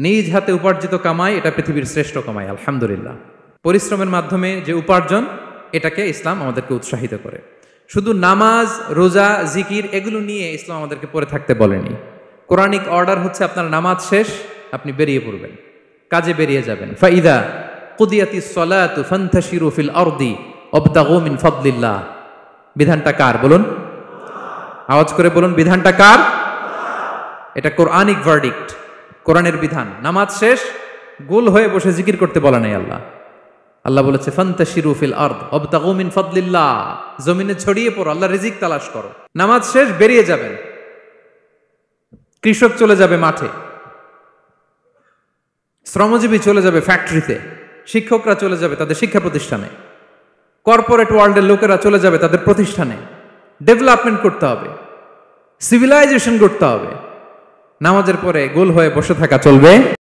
নিজ হাতে উপার্জিত কামাই এটা পৃথিবীর শ্রেষ্ঠ কামাই, আলহামদুলিল্লাহ। পরিশ্রমের মাধ্যমে যে উপার্জন, এটাকে ইসলাম আমাদেরকে উৎসাহিত করে। শুধু নামাজ, রোজা, জিকির এগুলো নিয়ে ইসলাম আমাদেরকে পড়ে থাকতে বলেনি। কোরআনিক অর্ডার হচ্ছে আপনার নামাজ শেষ, আপনি বেরিয়ে পড়বেন, কাজে বেরিয়ে যাবেন। ফাইদা কুদিয়াতিস সালাতু ফান্তাশিরু ফিল আরদি ওয়াবতাগু মিন ফাদলিল্লাহ। বিধানটা কার বলুন? আওয়াজ করে বলুন, বিধানটা কার? এটা কোরআনিক ভার্ডিক্ট, কোরআনের বিধান। নামাজ শেষ, গোল হয়ে বসে জিকির করতে বলা নাই আল্লাহ। আল্লাহ বলেছে ফান্তাশিরু ফিল আরদ ওয়াবতাগু মিন ফাদলিল্লাহ, জমিনে ছড়িয়ে পড়ো, আল্লাহর রিজিক তালাশ করো। নামাজ শেষ, বেরিয়ে যাবেন। কৃষক চলে যাবে মাঠে, শ্রমজীবী চলে যাবে ফ্যাক্টরিতে, শিক্ষকরা চলে যাবে তাদের শিক্ষা প্রতিষ্ঠানে, কর্পোরেট ওয়ার্ল্ডের লোকেরা চলে যাবে তাদের প্রতিষ্ঠানে। ডেভেলপমেন্ট করতে হবে, সিভিলাইজেশন করতে হবে। নামাজের পরে গোল হয়ে বসে থাকা চলবে